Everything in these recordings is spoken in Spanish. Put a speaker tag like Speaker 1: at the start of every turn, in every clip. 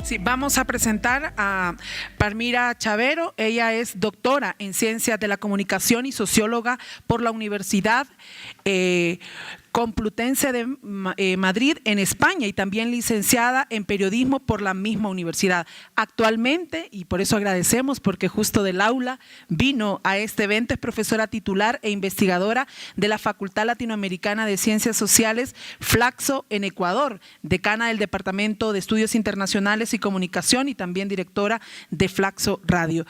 Speaker 1: Sí, vamos a presentar a Palmira Chavero. Ella es doctora en Ciencias de la Comunicación y socióloga por la Universidad Complutense de Madrid en España y también licenciada en periodismo por la misma universidad. Actualmente, y por eso agradecemos porque justo del aula vino a este evento, es profesora titular e investigadora de la Facultad Latinoamericana de Ciencias Sociales Flaxo en Ecuador, decana del Departamento de Estudios Internacionales y Comunicación y también directora de Flaxo Radio.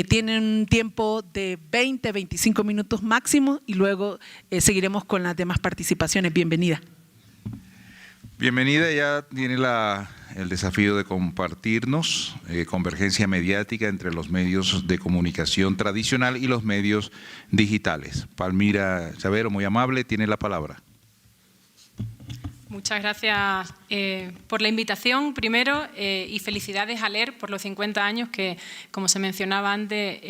Speaker 1: Tienen un tiempo de 20-25 minutos máximo y luego seguiremos con las demás participaciones. Bienvenida.
Speaker 2: Bienvenida, ya tiene el desafío de compartirnos convergencia mediática entre los medios de comunicación tradicional y los medios digitales. Palmira Chavero, muy amable, tiene la palabra.
Speaker 3: Muchas gracias por la invitación, primero, y felicidades a LER por los 50 años que, como se mencionaba antes,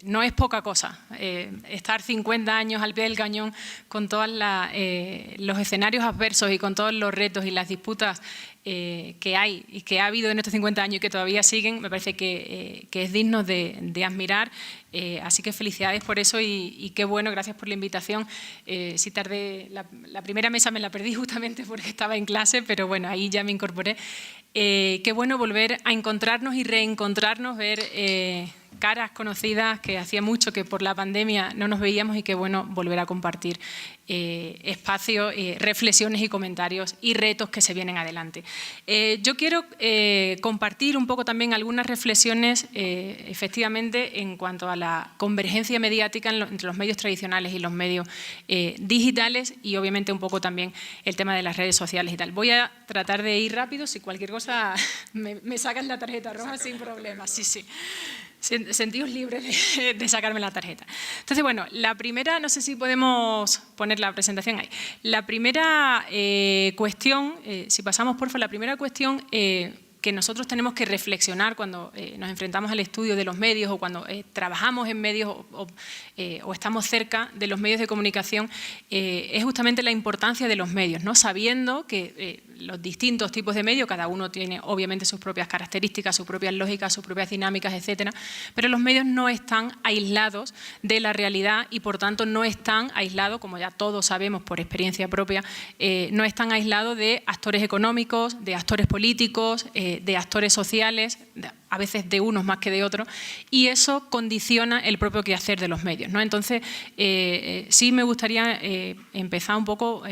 Speaker 3: no es poca cosa. Estar 50 años al pie del cañón con todos los escenarios adversos y con todos los retos y las disputas que hay y que ha habido en estos 50 años y que todavía siguen, me parece que es digno de admirar. Así que felicidades por eso y qué bueno, gracias por la invitación. Si tardé, la primera mesa me la perdí justamente porque estaba en clase, pero bueno, ahí ya me incorporé. Qué bueno volver a encontrarnos y reencontrarnos, ver caras conocidas que hacía mucho que por la pandemia no nos veíamos y qué bueno volver a compartir espacios, reflexiones y comentarios y retos que se vienen adelante. Yo quiero compartir un poco también algunas reflexiones efectivamente en cuanto a la convergencia mediática entre los medios tradicionales y los medios digitales y obviamente un poco también el tema de las redes sociales y tal. Voy a tratar de ir rápido, si cualquier cosa me sacan la tarjeta roja sin problema. Sí, sí. Sentíos libres de sacarme la tarjeta. Entonces, bueno, la primera, no sé si podemos poner la presentación ahí. La primera cuestión, si pasamos porfa, la primera cuestión que nosotros tenemos que reflexionar cuando nos enfrentamos al estudio de los medios o cuando trabajamos en medios o estamos cerca de los medios de comunicación es justamente la importancia de los medios, ¿no? Sabiendo que los distintos tipos de medios, cada uno tiene obviamente sus propias características, sus propias lógicas, sus propias dinámicas, etcétera, pero los medios no están aislados de la realidad y por tanto no están aislados, como ya todos sabemos por experiencia propia, no están aislados de actores económicos, de actores políticos, de actores sociales, a veces de unos más que de otros, y eso condiciona el propio quehacer de los medios, ¿no? Entonces, sí me gustaría empezar un poco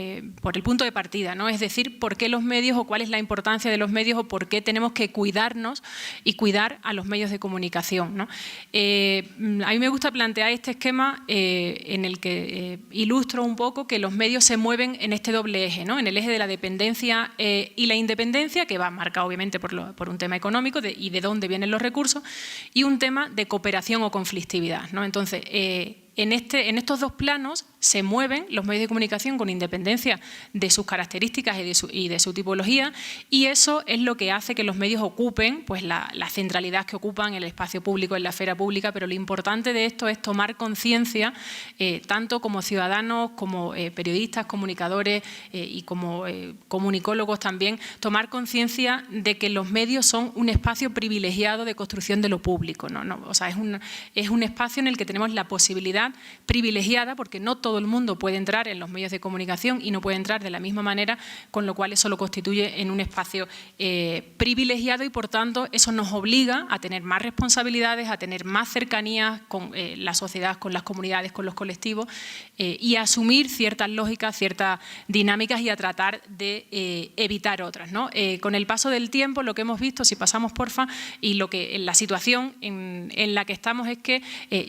Speaker 3: por el punto de partida, ¿no? Es decir, ¿por qué los medios o cuál es la importancia de los medios o por qué tenemos que cuidarnos y cuidar a los medios de comunicación, ¿no? A mí me gusta plantear este esquema en el que ilustro un poco que los medios se mueven en este doble eje, ¿no? En el eje de la dependencia y la independencia, que va marcado obviamente por un tema económico y de dónde vienen los recursos, y un tema de cooperación o conflictividad, ¿no? Entonces, en estos dos planos se mueven los medios de comunicación con independencia de sus características y de su tipología, y eso es lo que hace que los medios ocupen pues, la centralidad que ocupan en el espacio público, en la esfera pública, pero lo importante de esto es tomar conciencia, tanto como ciudadanos, como periodistas, comunicadores y como comunicólogos también, tomar conciencia de que los medios son un espacio privilegiado de construcción de lo público, ¿no? O sea, es un espacio en el que tenemos la posibilidad privilegiada, porque no todo el mundo puede entrar en los medios de comunicación y no puede entrar de la misma manera, con lo cual eso lo constituye en un espacio privilegiado y por tanto eso nos obliga a tener más responsabilidades, a tener más cercanía con la sociedad, con las comunidades, con los colectivos y a asumir ciertas lógicas, ciertas dinámicas y a tratar de evitar otras, ¿no? Con el paso del tiempo lo que hemos visto, si pasamos porfa, y la situación en la que estamos es que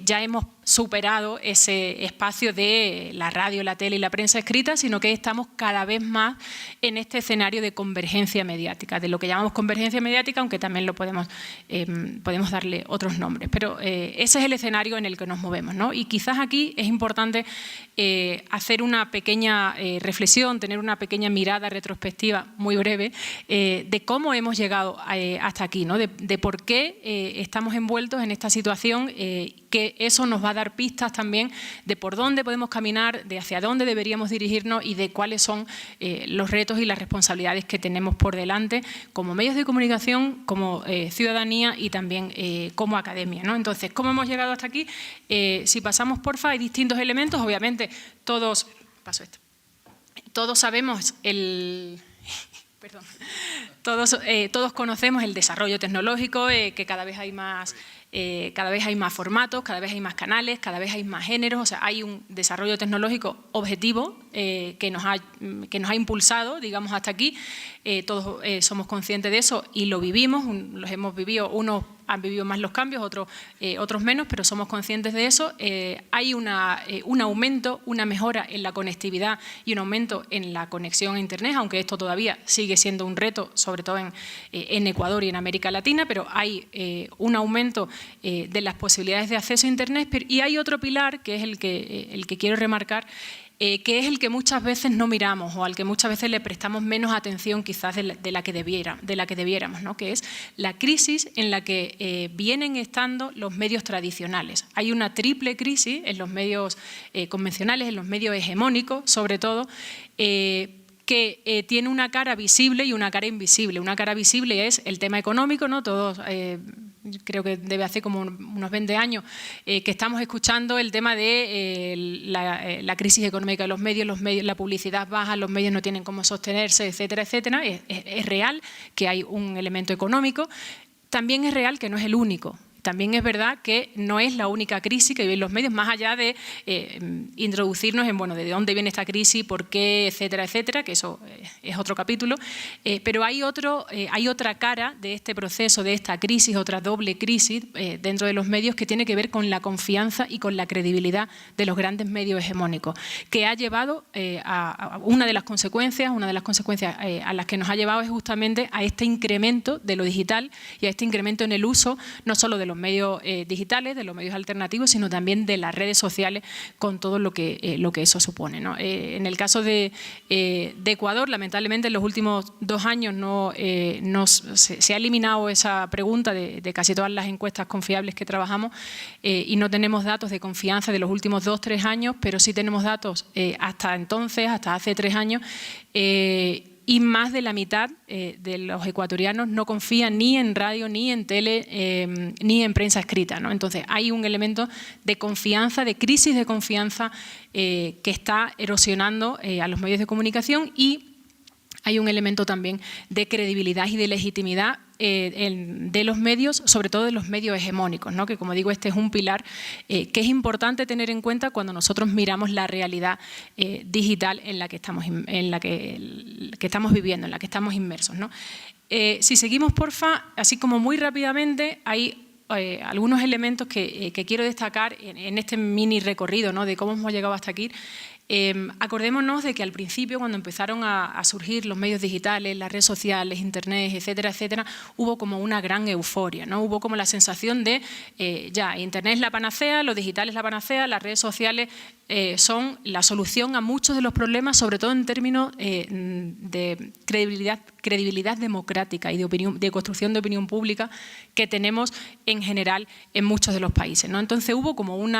Speaker 3: ya hemos superado ese espacio de la radio, la tele y la prensa escrita, sino que estamos cada vez más en este escenario de convergencia mediática, de lo que llamamos convergencia mediática, aunque también lo podemos darle otros nombres. Pero ese es el escenario en el que nos movemos, ¿no? Y quizás aquí es importante hacer una pequeña reflexión, tener una pequeña mirada retrospectiva muy breve de cómo hemos llegado hasta aquí, ¿no? De por qué estamos envueltos en esta situación, que eso nos va a dar pistas también de por dónde podemos caminar, de hacia dónde deberíamos dirigirnos y de cuáles son los retos y las responsabilidades que tenemos por delante como medios de comunicación, como ciudadanía y también como academia, ¿no? Entonces, ¿cómo hemos llegado hasta aquí? Si pasamos, porfa, hay distintos elementos, obviamente todos sabemos Perdón. Todos conocemos el desarrollo tecnológico, que cada vez hay más formatos, cada vez hay más canales, cada vez hay más géneros, o sea, hay un desarrollo tecnológico objetivo que nos ha impulsado, digamos, hasta aquí. Todos somos conscientes de eso y lo vivimos, los hemos vivido, unos han vivido más los cambios, otros menos, pero somos conscientes de eso. Hay un aumento, una mejora en la conectividad y un aumento en la conexión a Internet, aunque esto todavía sigue siendo un reto, sobre todo en Ecuador y en América Latina, pero hay un aumento de las posibilidades de acceso a Internet. Y hay otro pilar, que es el que quiero remarcar, que es el que muchas veces no miramos o al que muchas veces le prestamos menos atención quizás de la que debiéramos, ¿no? Que es la crisis en la que vienen estando los medios tradicionales. Hay una triple crisis en los medios convencionales, en los medios hegemónicos, sobre todo, que tiene una cara visible y una cara invisible. Una cara visible es el tema económico, ¿no? Todos, creo que debe hacer como unos 20 años que estamos escuchando el tema de la crisis económica de los medios, la publicidad baja, los medios no tienen cómo sostenerse, etcétera, etcétera. Es real que hay un elemento económico. También es real que no es el único. También es verdad que no es la única crisis que viven los medios, más allá de introducirnos en, bueno, de dónde viene esta crisis, por qué, etcétera, etcétera, que eso es otro capítulo. Pero hay otra cara de este proceso, de esta crisis, otra doble crisis dentro de los medios que tiene que ver con la confianza y con la credibilidad de los grandes medios hegemónicos, que ha llevado a una de las consecuencias a las que nos ha llevado es justamente a este incremento de lo digital y a este incremento en el uso, no solo de los medios digitales, de los medios alternativos, sino también de las redes sociales con todo lo que eso supone, ¿no? En el caso de Ecuador, lamentablemente en los últimos 2 años se ha eliminado esa pregunta de casi todas las encuestas confiables que trabajamos y no tenemos datos de confianza de los últimos 2-3 años, pero sí tenemos datos hasta entonces, hasta hace 3 años, y más de la mitad de los ecuatorianos no confían ni en radio, ni en tele, ni en prensa escrita, ¿no? Entonces hay un elemento de confianza, de crisis de confianza que está erosionando a los medios de comunicación y hay un elemento también de credibilidad y de legitimidad de los medios, sobre todo de los medios hegemónicos, ¿no? Que, como digo, este es un pilar que es importante tener en cuenta cuando nosotros miramos la realidad digital en la que estamos viviendo, en la que estamos inmersos, ¿no? Si seguimos, porfa, así como muy rápidamente, hay algunos elementos que quiero destacar en este mini recorrido, ¿no? De cómo hemos llegado hasta aquí. Acordémonos de que al principio, cuando empezaron a surgir los medios digitales, las redes sociales, Internet, etcétera, etcétera, hubo como una gran euforia, ¿no? Hubo como la sensación de ya, Internet es la panacea, lo digital es la panacea, las redes sociales son la solución a muchos de los problemas, sobre todo en términos de credibilidad democrática y de construcción de opinión pública que tenemos en general en muchos de los países, ¿no? Entonces hubo como un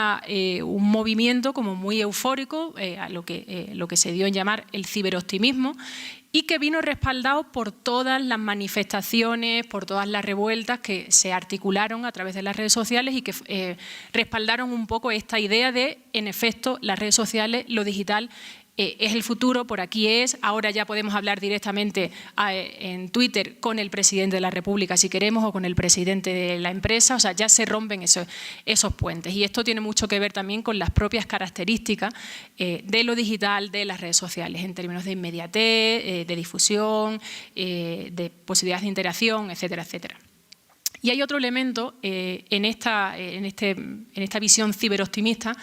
Speaker 3: movimiento como muy eufórico, a lo que se dio en llamar el ciberoptimismo, y que vino respaldado por todas las manifestaciones, por todas las revueltas que se articularon a través de las redes sociales y que respaldaron un poco esta idea de, en efecto, las redes sociales, lo digital, es el futuro, por aquí es, ahora ya podemos hablar directamente en Twitter con el presidente de la República si queremos o con el presidente de la empresa, o sea, ya se rompen esos puentes y esto tiene mucho que ver también con las propias características de lo digital, de las redes sociales, en términos de inmediatez, de difusión, de posibilidades de interacción, etcétera, etcétera. Y hay otro elemento en esta visión ciberoptimista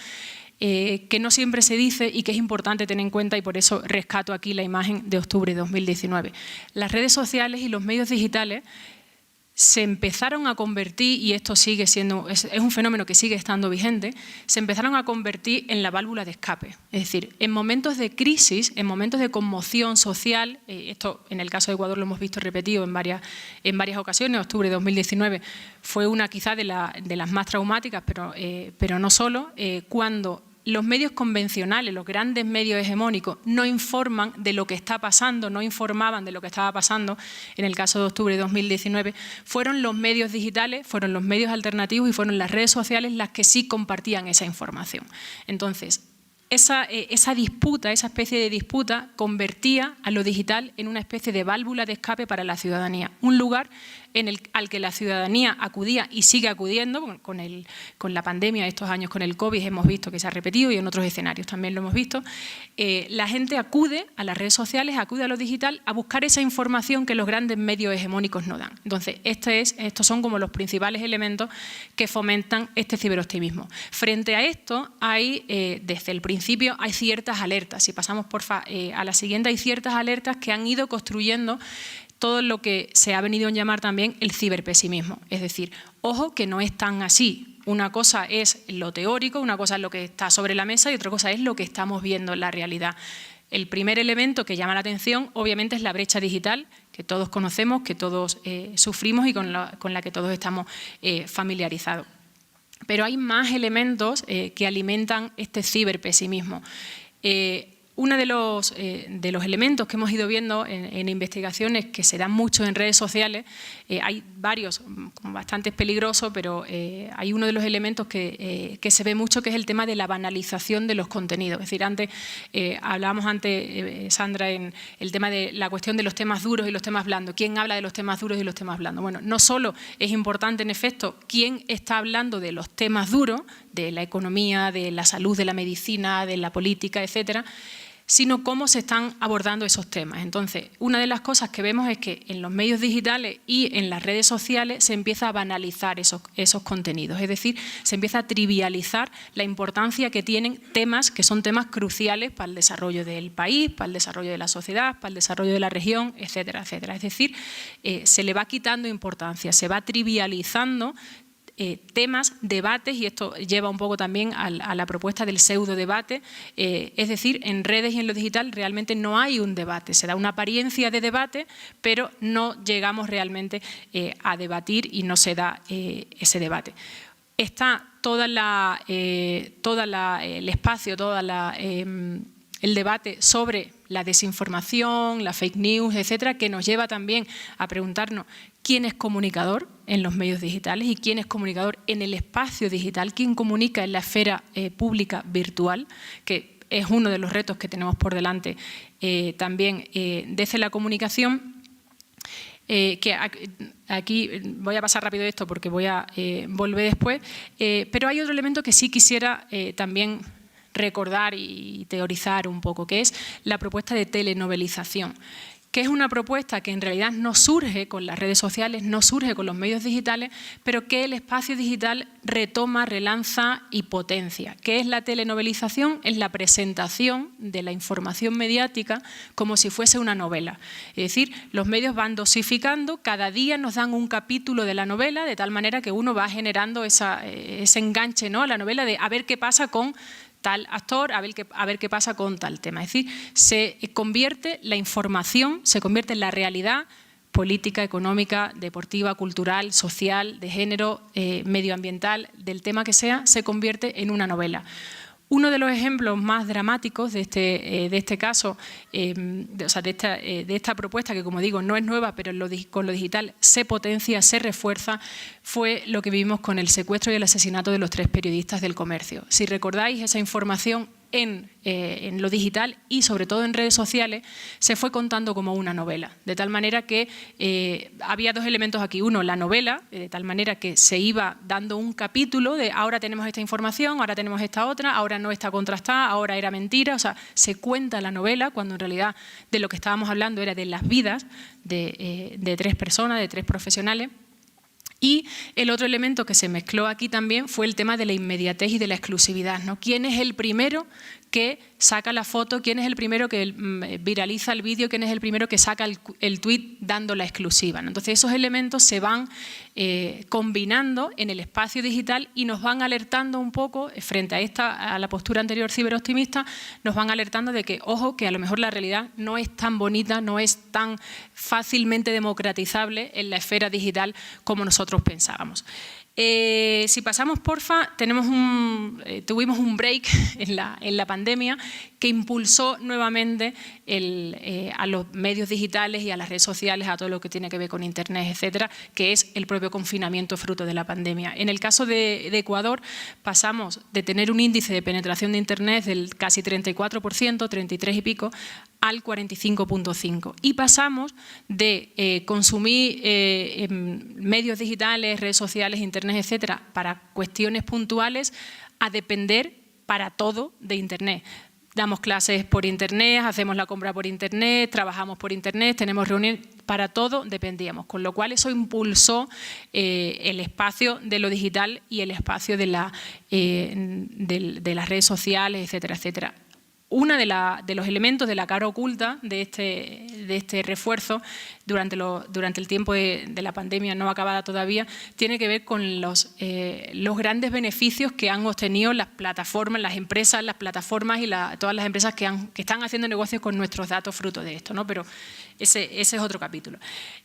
Speaker 3: que no siempre se dice y que es importante tener en cuenta y por eso rescato aquí la imagen de octubre de 2019. Las redes sociales y los medios digitales se empezaron a convertir, y esto sigue siendo, es un fenómeno que sigue estando vigente, se empezaron a convertir en la válvula de escape. Es decir, en momentos de crisis, en momentos de conmoción social, esto en el caso de Ecuador lo hemos visto repetido en varias ocasiones. Octubre de 2019 fue una quizá de las más traumáticas, pero no solo, cuando los medios convencionales, los grandes medios hegemónicos, no informan de lo que está pasando, no informaban de lo que estaba pasando. En el caso de octubre de 2019, fueron los medios digitales, fueron los medios alternativos y fueron las redes sociales las que sí compartían esa información. Entonces, esa disputa, esa especie de disputa, convertía a lo digital en una especie de válvula de escape para la ciudadanía. Un lugar al que la ciudadanía acudía y sigue acudiendo con la pandemia, estos años con el COVID hemos visto que se ha repetido y en otros escenarios también lo hemos visto. La gente acude a las redes sociales, acude a lo digital a buscar esa información que los grandes medios hegemónicos no dan. Entonces, estos son como los principales elementos que fomentan este ciberoptimismo. Frente a esto, desde el principio hay ciertas alertas. Si pasamos a la siguiente, hay ciertas alertas que han ido construyendo todo lo que se ha venido a llamar también el ciberpesimismo. Es decir, ojo que no es tan así. Una cosa es lo teórico, una cosa es lo que está sobre la mesa y otra cosa es lo que estamos viendo en la realidad. El primer elemento que llama la atención, obviamente, es la brecha digital, que todos conocemos, que todos sufrimos y con la que todos estamos familiarizados. Pero hay más elementos que alimentan este ciberpesimismo. Uno de los elementos que hemos ido viendo en investigaciones que se dan mucho en redes sociales, hay varios como bastante peligrosos, pero hay uno de los elementos que se ve mucho, que es el tema de la banalización de los contenidos. Es decir, hablábamos antes, Sandra, en el tema de la cuestión de los temas duros y los temas blandos. ¿Quién habla de los temas duros y los temas blandos? Bueno, no solo es importante, en efecto, quién está hablando de los temas duros, de la economía, de la salud, de la medicina, de la política, etcétera, sino cómo se están abordando esos temas. Entonces, una de las cosas que vemos es que en los medios digitales y en las redes sociales se empieza a banalizar esos contenidos, es decir, se empieza a trivializar la importancia que tienen temas que son temas cruciales para el desarrollo del país, para el desarrollo de la sociedad, para el desarrollo de la región, etcétera, etcétera. Es decir, se le va quitando importancia, se va trivializando temas, debates, y esto lleva un poco también a la propuesta del pseudo debate, es decir, en redes y en lo digital realmente no hay un debate, se da una apariencia de debate, pero no llegamos realmente a debatir y no se da ese debate. Está el espacio, el debate sobre la desinformación, la fake news, etcétera, que nos lleva también a preguntarnos quién es comunicador en los medios digitales y quién es comunicador en el espacio digital, quién comunica en la esfera pública virtual, que es uno de los retos que tenemos por delante también desde la comunicación. Que aquí voy a pasar rápido esto porque voy a volver después, pero hay otro elemento que sí quisiera también recordar y teorizar un poco, que es la propuesta de telenovelización, que es una propuesta que en realidad no surge con las redes sociales, no surge con los medios digitales, pero que el espacio digital retoma, relanza y potencia. ¿Qué es la telenovelización? Es la presentación de la información mediática como si fuese una novela. Es decir, los medios van dosificando, cada día nos dan un capítulo de la novela, de tal manera que uno va generando ese enganche, ¿no?, a la novela de a ver qué pasa con tal actor, a ver qué pasa con tal tema. Es decir, se convierte la información, se convierte en la realidad política, económica, deportiva, cultural, social, de género, medioambiental, del tema que sea, se convierte en una novela. Uno de los ejemplos más dramáticos de este caso, de esta propuesta, que como digo no es nueva, pero con lo digital se potencia, se refuerza, fue lo que vivimos con el secuestro y el asesinato de los 3 periodistas del Comercio. Si recordáis, esa información en lo digital y sobre todo en redes sociales se fue contando como una novela, de tal manera que había 2 elementos aquí. Uno, la novela, de tal manera que se iba dando un capítulo de ahora tenemos esta información, ahora tenemos esta otra, ahora no está contrastada, ahora era mentira. O sea, se cuenta la novela cuando en realidad de lo que estábamos hablando era de las vidas de 3 personas, de 3 profesionales. Y el otro elemento que se mezcló aquí también fue el tema de la inmediatez y de la exclusividad, ¿no? ¿Quién es el primero que saca la foto? ¿Quién es el primero que viraliza el vídeo? ¿Quién es el primero que saca el tuit dando la exclusiva, ¿no? Entonces esos elementos se van combinando en el espacio digital y nos van alertando un poco, frente a la postura anterior ciberoptimista, nos van alertando de que, ojo, que a lo mejor la realidad no es tan bonita, no es tan fácilmente democratizable en la esfera digital como nosotros pensábamos. Si pasamos, porfa, tuvimos un break en la pandemia que impulsó nuevamente a los medios digitales y a las redes sociales, a todo lo que tiene que ver con Internet, etcétera, que es el propio confinamiento fruto de la pandemia. En el caso de Ecuador, pasamos de tener un índice de penetración de Internet del casi 34%, 33 y pico, al 45,5%. Y pasamos de consumir medios digitales, redes sociales, Internet, etcétera, para cuestiones puntuales, a depender para todo de Internet. Damos clases por Internet, hacemos la compra por Internet, trabajamos por Internet, tenemos reuniones, para todo dependíamos. Con lo cual eso impulsó el espacio de lo digital y el espacio de las redes sociales, etcétera, etcétera. Uno de los elementos de la cara oculta de este refuerzo durante el tiempo de la pandemia no acabada todavía tiene que ver con los grandes beneficios que han obtenido las plataformas, las empresas, las plataformas y todas las empresas que están haciendo negocios con nuestros datos fruto de esto, ¿no? Pero ese es otro capítulo.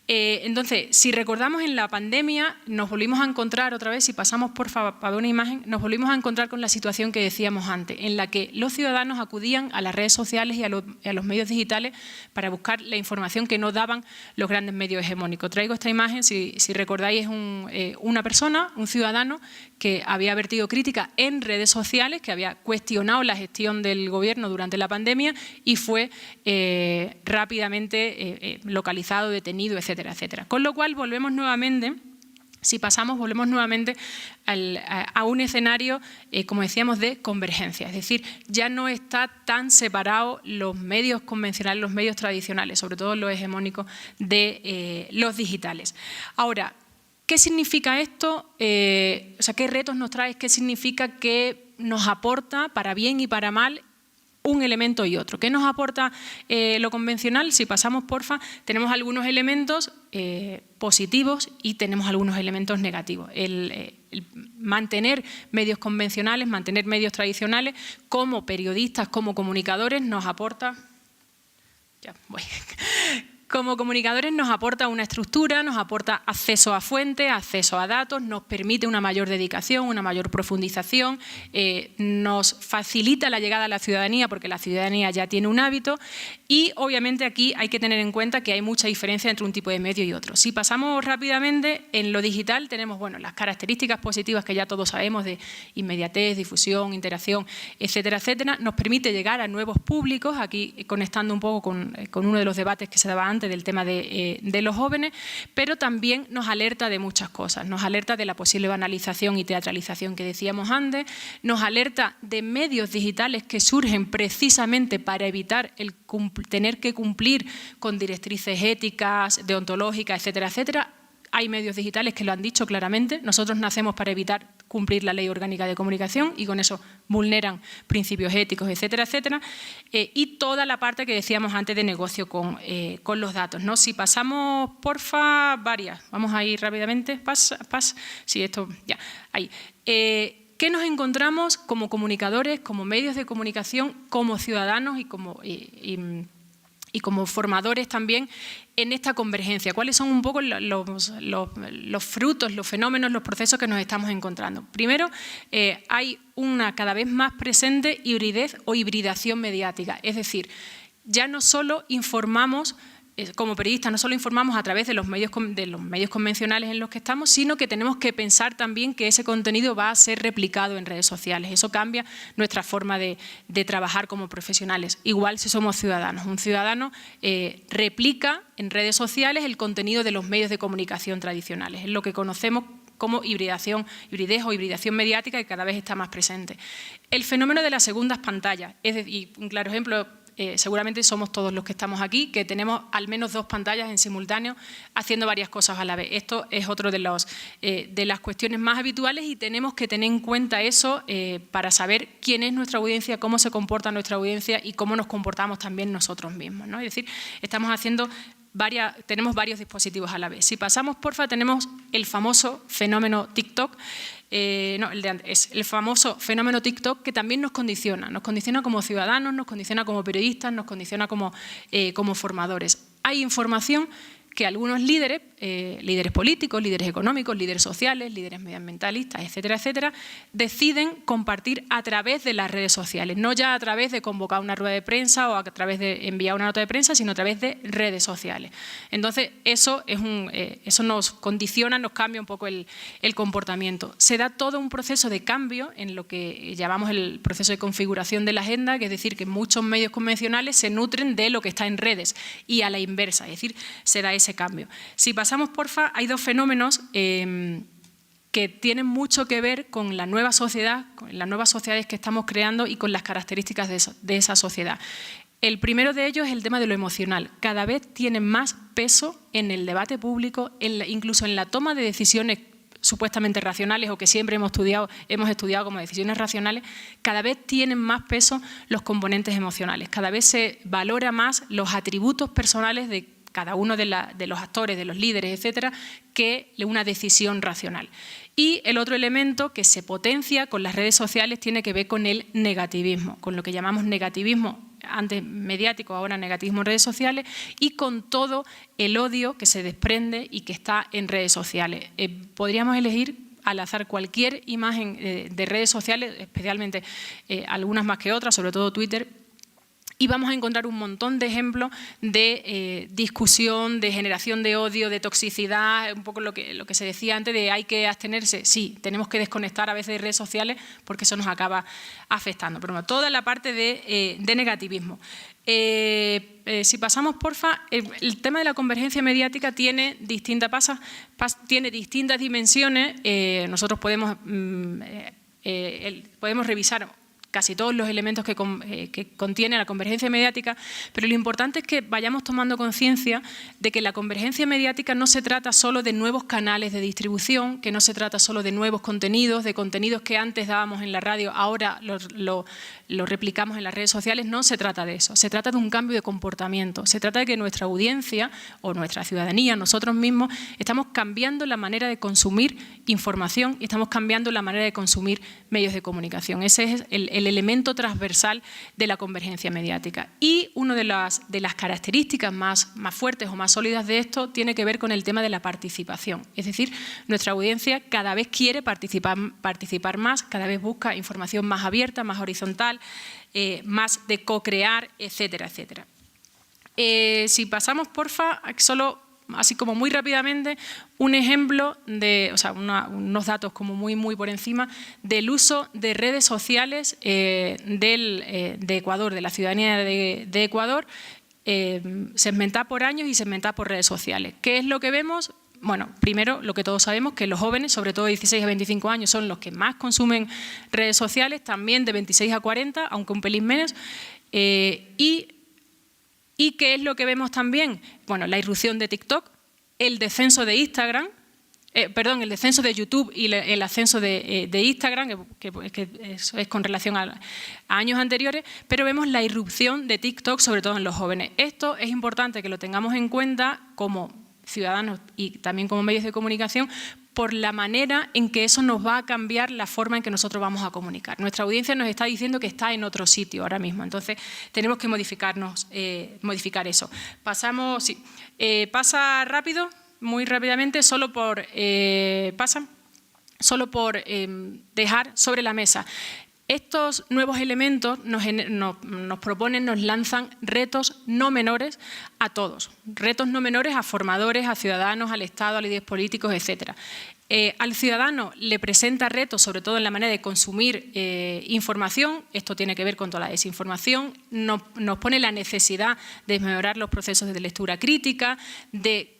Speaker 3: Entonces, si recordamos, en la pandemia nos volvimos a encontrar otra vez, si pasamos por favor para ver una imagen, nos volvimos a encontrar con la situación que decíamos antes, en la que los ciudadanos acudían a las redes sociales y a los medios digitales para buscar la información que no daban los grandes medios hegemónicos. Traigo esta imagen, si recordáis, es una persona, un ciudadano, que había vertido crítica en redes sociales, que había cuestionado la gestión del gobierno durante la pandemia y fue rápidamente localizado, detenido, etcétera, etcétera. Con lo cual volvemos nuevamente, si pasamos, volvemos nuevamente a un escenario, como decíamos, de convergencia. Es decir, ya no está tan separado los medios convencionales, los medios tradicionales, sobre todo los hegemónicos, de los digitales. Ahora, ¿qué significa esto? ¿Qué retos nos trae? ¿Qué significa que nos aporta, para bien y para mal, un elemento y otro? ¿Qué nos aporta lo convencional? Si pasamos, porfa, tenemos algunos elementos positivos y tenemos algunos elementos negativos. El mantener medios convencionales, mantener medios tradicionales, como periodistas, como comunicadores, nos aporta... Ya voy. Como comunicadores nos aporta una estructura, nos aporta acceso a fuentes, acceso a datos, nos permite una mayor dedicación, una mayor profundización, nos facilita la llegada a la ciudadanía porque la ciudadanía ya tiene un hábito y obviamente aquí hay que tener en cuenta que hay mucha diferencia entre un tipo de medio y otro. Si pasamos rápidamente, en lo digital tenemos las características positivas que ya todos sabemos de inmediatez, difusión, interacción, etcétera, etcétera. Nos permite llegar a nuevos públicos, aquí conectando un poco con uno de los debates que se daba antes del tema de los jóvenes, pero también nos alerta de muchas cosas. Nos alerta de la posible banalización y teatralización que decíamos antes, nos alerta de medios digitales que surgen precisamente para evitar tener que cumplir con directrices éticas, deontológicas, etcétera, etcétera. Hay medios digitales que lo han dicho claramente. Nosotros nacemos para evitar cumplir la Ley Orgánica de Comunicación y con eso vulneran principios éticos, etcétera, etcétera. Y toda la parte que decíamos antes de negocio con los datos, ¿no? Si pasamos, porfa, varias. Vamos a ir rápidamente. Sí, esto ya. Ahí. ¿Qué nos encontramos como comunicadores, como medios de comunicación, como ciudadanos y como formadores también en esta convergencia? ¿Cuáles son un poco los frutos, los fenómenos, los procesos que nos estamos encontrando? Primero, hay una cada vez más presente hibridez o hibridación mediática. Es decir, ya no solo informamos, como periodistas, no solo informamos a través de los medios convencionales en los que estamos, sino que tenemos que pensar también que ese contenido va a ser replicado en redes sociales. Eso cambia nuestra forma de trabajar como profesionales. Igual si somos ciudadanos. Un ciudadano replica en redes sociales el contenido de los medios de comunicación tradicionales. Es lo que conocemos como hibridez o hibridación mediática, que cada vez está más presente. El fenómeno de las segundas pantallas, es decir, un claro ejemplo, seguramente somos todos los que estamos aquí, que tenemos al menos 2 pantallas en simultáneo haciendo varias cosas a la vez. Esto es otro de las cuestiones más habituales y tenemos que tener en cuenta eso para saber quién es nuestra audiencia, cómo se comporta nuestra audiencia y cómo nos comportamos también nosotros mismos, ¿no? Es decir, tenemos varios dispositivos a la vez. Si pasamos, porfa, tenemos el famoso fenómeno TikTok. Es el famoso fenómeno TikTok que también nos condiciona como ciudadanos, nos condiciona como periodistas, nos condiciona como formadores. Hay información que algunos líderes políticos, líderes económicos, líderes sociales, líderes medioambientalistas, etcétera, etcétera, deciden compartir a través de las redes sociales, no ya a través de convocar una rueda de prensa o a través de enviar una nota de prensa, sino a través de redes sociales. Entonces, eso nos condiciona, nos cambia un poco el comportamiento. Se da todo un proceso de cambio en lo que llamamos el proceso de configuración de la agenda, que es decir, que muchos medios convencionales se nutren de lo que está en redes y a la inversa, es decir, se da ese cambio. Si pasamos, porfa, hay 2 fenómenos que tienen mucho que ver con la nueva sociedad, con las nuevas sociedades que estamos creando y con las características de esa sociedad. El primero de ellos es el tema de lo emocional. Cada vez tiene más peso en el debate público, incluso en la toma de decisiones supuestamente racionales o que siempre hemos estudiado como decisiones racionales, cada vez tienen más peso los componentes emocionales. Cada vez se valora más los atributos personales de cada uno de los actores, de los líderes, etcétera, que una decisión racional. Y el otro elemento que se potencia con las redes sociales tiene que ver con el negativismo, con lo que llamamos negativismo, antes mediático, ahora negativismo en redes sociales, y con todo el odio que se desprende y que está en redes sociales. Podríamos elegir al azar cualquier imagen de redes sociales, especialmente algunas más que otras, sobre todo Twitter, y vamos a encontrar un montón de ejemplos de discusión, de generación de odio, de toxicidad, un poco lo que se decía antes de hay que abstenerse. Sí, tenemos que desconectar a veces de redes sociales porque eso nos acaba afectando. Pero bueno, toda la parte de negativismo. Si pasamos, porfa, el tema de la convergencia mediática tiene distintas dimensiones. Nosotros podemos revisar casi todos los elementos que contiene la convergencia mediática, pero lo importante es que vayamos tomando conciencia de que la convergencia mediática no se trata solo de nuevos canales de distribución, que no se trata solo de nuevos contenidos, de contenidos que antes dábamos en la radio, ahora lo replicamos en las redes sociales. No se trata de eso, se trata de un cambio de comportamiento, se trata de que nuestra audiencia o nuestra ciudadanía, nosotros mismos, estamos cambiando la manera de consumir información y estamos cambiando la manera de consumir medios de comunicación. Ese es el elemento transversal de la convergencia mediática. Y una de las características más fuertes o más sólidas de esto tiene que ver con el tema de la participación. Es decir, nuestra audiencia cada vez quiere participar más, cada vez busca información más abierta, más horizontal, más de co-crear, etcétera, etcétera. Si pasamos, porfa, solo así como muy rápidamente, un ejemplo unos datos como muy por encima del uso de redes sociales de Ecuador, de la ciudadanía de Ecuador, segmentada por años y segmentada por redes sociales. ¿Qué es lo que vemos? Bueno, primero, lo que todos sabemos, que los jóvenes, sobre todo de 16 a 25 años, son los que más consumen redes sociales, también de 26 a 40, aunque un pelín menos, ¿Y qué es lo que vemos también? Bueno, la irrupción de TikTok, el descenso de Instagram, el descenso de YouTube y el ascenso de Instagram, que eso es con relación a años anteriores, pero vemos la irrupción de TikTok, sobre todo en los jóvenes. Esto es importante que lo tengamos en cuenta como ciudadanos y también como medios de comunicación, por la manera en que eso nos va a cambiar la forma en que nosotros vamos a comunicar. Nuestra audiencia nos está diciendo que está en otro sitio ahora mismo, entonces tenemos que modificar eso. Pasa rápido, muy rápidamente, solo por dejar sobre la mesa. Estos nuevos elementos nos proponen, nos lanzan retos no menores a todos, retos no menores a formadores, a ciudadanos, al Estado, a líderes políticos, etcétera. Al ciudadano le presenta retos, sobre todo en la manera de consumir información. Esto tiene que ver con toda la desinformación, nos pone la necesidad de mejorar los procesos de lectura crítica, de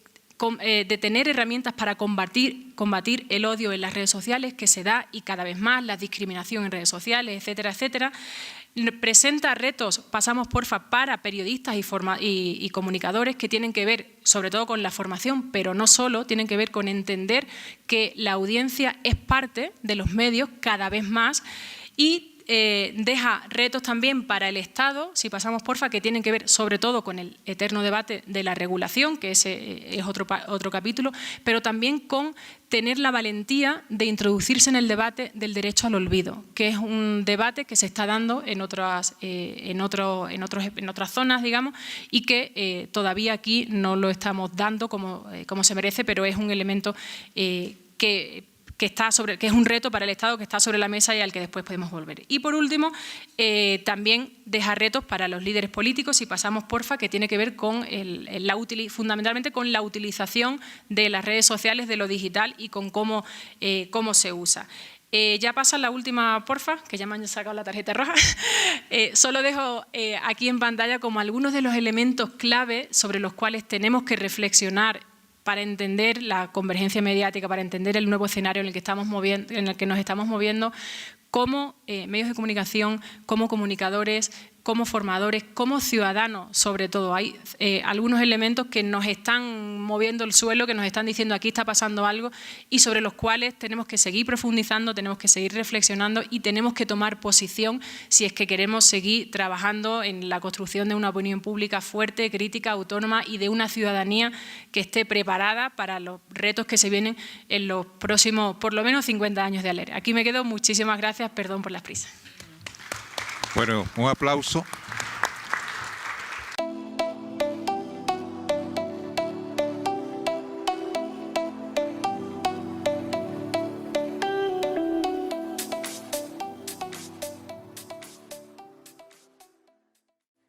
Speaker 3: tener herramientas para combatir el odio en las redes sociales que se da y cada vez más, la discriminación en redes sociales, etcétera, etcétera. presenta retos, pasamos porfa, para periodistas y comunicadores que tienen que ver sobre todo con la formación, pero no solo, tienen que ver con entender que la audiencia es parte de los medios cada vez más y deja retos también para el Estado, si pasamos porfa, que tienen que ver sobre todo con el eterno debate de la regulación, que ese es otro capítulo, pero también con tener la valentía de introducirse en el debate del derecho al olvido, que es un debate que se está dando en otras zonas, digamos, y que todavía aquí no lo estamos dando como se merece, pero es un elemento que es un reto para el Estado, que está sobre la mesa y al que después podemos volver. Y por último, también deja retos para los líderes políticos, si pasamos porfa, que tiene que ver con fundamentalmente con la utilización de las redes sociales, de lo digital y con cómo se usa. Ya pasa la última, porfa, que ya me han sacado la tarjeta roja. Solo dejo aquí en pantalla como algunos de los elementos clave sobre los cuales tenemos que reflexionar para entender la convergencia mediática, para entender el nuevo escenario en el que nos estamos moviendo, como medios de comunicación, como comunicadores, como formadores, como ciudadanos, sobre todo. Hay algunos elementos que nos están moviendo el suelo, que nos están diciendo aquí está pasando algo y sobre los cuales tenemos que seguir profundizando, tenemos que seguir reflexionando y tenemos que tomar posición si es que queremos seguir trabajando en la construcción de una opinión pública fuerte, crítica, autónoma y de una ciudadanía que esté preparada para los retos que se vienen en los próximos, por lo menos, 50 años de ALER. Aquí me quedo. Muchísimas gracias. Perdón por las prisas.
Speaker 2: Bueno, un aplauso.